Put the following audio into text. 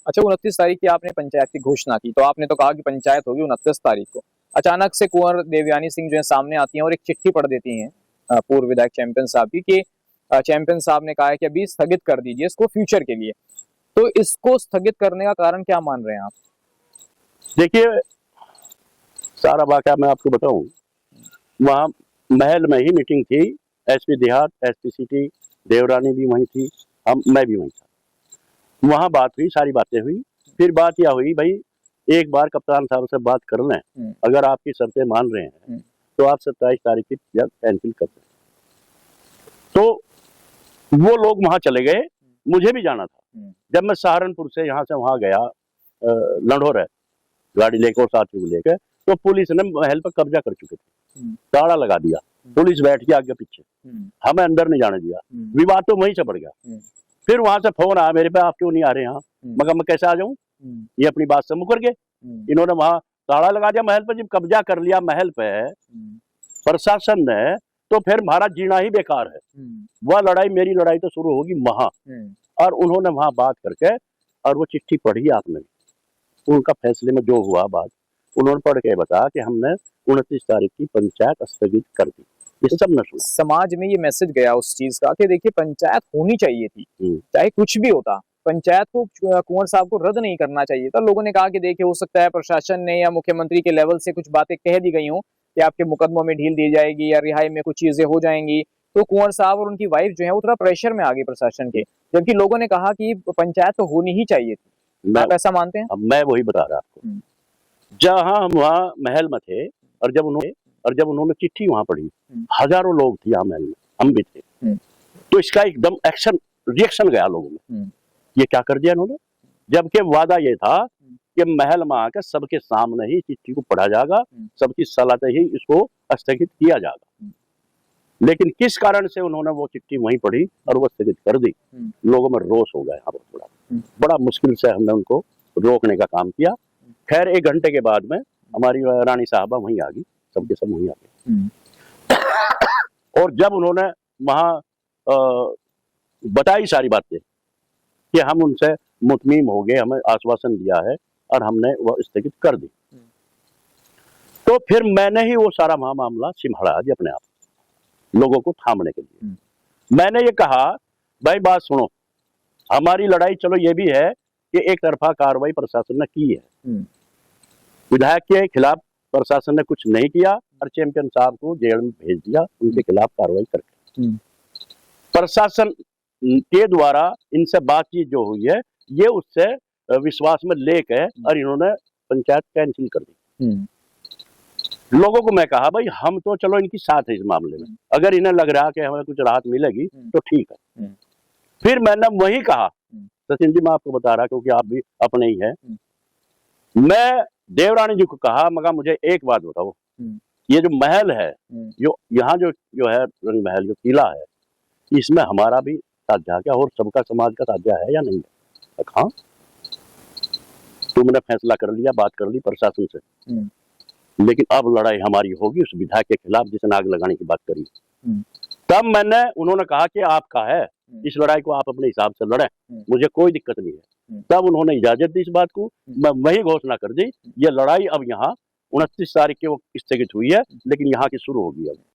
अच्छा, 29 तारीख की आपने पंचायत की घोषणा की, तो आपने तो कहा कि पंचायत होगी 29 तारीख को। अचानक से कुंवर देवयानी सिंह जो है सामने आती हैं और एक चिट्ठी पढ़ देती हैं पूर्व विधायक चैंपियन साहब की कि चैंपियन साहब ने कहा है कि अभी स्थगित कर दीजिए इसको फ्यूचर के लिए। तो इसको स्थगित करने का कारण क्या मान रहे हैं आप? देखिए, सारा वाकया मैं आपको बताऊं, वहाँ महल में ही मीटिंग थी। एसपी देहात, एसपी सिटी, देवरानी भी वहीं थी, मैं भी वहीं था। वहाँ बात हुई, सारी बातें हुई। फिर बात यह हुई, भाई एक बार कप्तान साहब से बात कर लें, अगर आपकी शर्तें मान रहे हैं तो आप 27 तारीख की कैंसिल कर दें। तो वो लोग वहां चले गए, मुझे भी जाना था। जब मैं सहारनपुर से यहाँ से वहां गया, लंढोर है, गाड़ी लेकर और साथियों को लेकर, तो पुलिस ने महल पर कब्जा कर चुके थे, ताला लगा दिया, पुलिस बैठ गया आगे पीछे, हमें अंदर नहीं जाने दिया। विवाद तो वहीं से बढ़ गया। फिर वहां से फोन आया मेरे पे, आप क्यों नहीं आ रहे यहाँ? मगर मैं कैसे आ जाऊं? ये अपनी बात से मुकर गए। इन्होंने वहां ताला लगा दिया महल पर। जब कब्जा कर लिया महल पे प्रशासन ने, तो फिर हमारा जीना ही बेकार है। वह लड़ाई, मेरी लड़ाई तो शुरू होगी वहां। और उन्होंने वहां बात करके, और वो चिट्ठी पढ़ी आपने, उनका फैसले में जो हुआ बात, उन्होंने पढ़ के बताया कि हमने 29 तारीख की पंचायत स्थगित कर दी। ये सब न सुना। समाज में ये मैसेज गया उस चीज का कि देखिए पंचायत होनी चाहिए थी, चाहे कुछ भी होता, पंचायत को कुंवर साहब को रद्द नहीं करना चाहिए था। लोगों ने कहा कि देखिए हो सकता है प्रशासन ने या मुख्यमंत्री के लेवल से कुछ बातें कह दी गई हों कि आपके मुकदमों में ढील दी जाएगी या रिहाई में कुछ चीजें हो जाएंगी। तो कुंवर साहब और उनकी वाइफ जो है वो थोड़ा प्रेशर में आ गई प्रशासन के, जबकि लोगों ने कहा कि पंचायत तो होनी ही चाहिए थी। आप ऐसा मानते हैं? मैं वही बता रहा आपको, जहां हम वहां महल में थे, और जब उन्होंने चिट्ठी वहां पढ़ी, हजारों लोग थे यहाँ महल में, हम भी थे, तो इसका एकदम रिएक्शन गया लोगों में। ये क्या कर दिया इन्होंने? जबकि वादा ये था कि महल में आकर सबके सामने ही चिट्ठी को पढ़ा जाएगा, सबकी सलाह से ही इसको स्थगित किया जाएगा। लेकिन किस कारण से उन्होंने वो चिट्ठी वहीं पढ़ी और वो स्थगित कर दी? लोगों में रोष हो गया यहाँ पर। बड़ा मुश्किल से हमने उनको रोकने का काम किया। खैर 1 घंटे के बाद में हमारी रानी साहबा वहीं आ गई, सबके सब वहीं आ गए। और जब उन्होंने वहां बताई सारी बातें कि हम उनसे मुतमीम हो गए, हमें आश्वासन दिया है और हमने वो स्थगित कर दी, तो फिर मैंने ही वो सारा मामला संभाला जी अपने आप, लोगों को थामने के लिए। मैंने ये कहा, भाई बात सुनो, हमारी लड़ाई चलो ये भी है कि एक तरफा कार्रवाई प्रशासन ने की है, विधायक के खिलाफ प्रशासन ने कुछ नहीं किया और चैंपियन साहब को जेल में भेज दिया उनके खिलाफ कार्रवाई करके। प्रशासन के द्वारा इनसे बातचीत जो हुई है, ये उससे विश्वास में लेकर और इन्होंने पंचायत कैंसिल कर दी। लोगों को मैं कहा, भाई हम तो चलो इनकी साथ है इस मामले में, अगर इन्हें लग रहा कि हमें कुछ राहत मिलेगी तो ठीक है। फिर मैंने वही कहा, सचिन जी मैं आपको बता रहा क्योंकि आप भी अपने ही हैं, मैं देवरानी जी को कहा, मगर मुझे एक बात बताओ, ये जो महल है, जो यहाँ जो है रंग महल, जो किला है, इसमें हमारा भी साझा क्या और सबका समाज का साझा है या नहीं है? हाँ, तुमने फैसला कर लिया, बात कर ली प्रशासन से, लेकिन अब लड़ाई हमारी होगी उस विधायक के खिलाफ जिसने आग लगाने की बात करी। तब उन्होंने कहा कि आपका है, इस लड़ाई को आप अपने हिसाब से लड़ें, मुझे कोई दिक्कत नहीं है। तब उन्होंने इजाजत दी इस बात को, मैं वही घोषणा कर दी, ये लड़ाई अब यहाँ 29 तारीख के वो स्थगित हुई है, लेकिन यहाँ की शुरू होगी अब।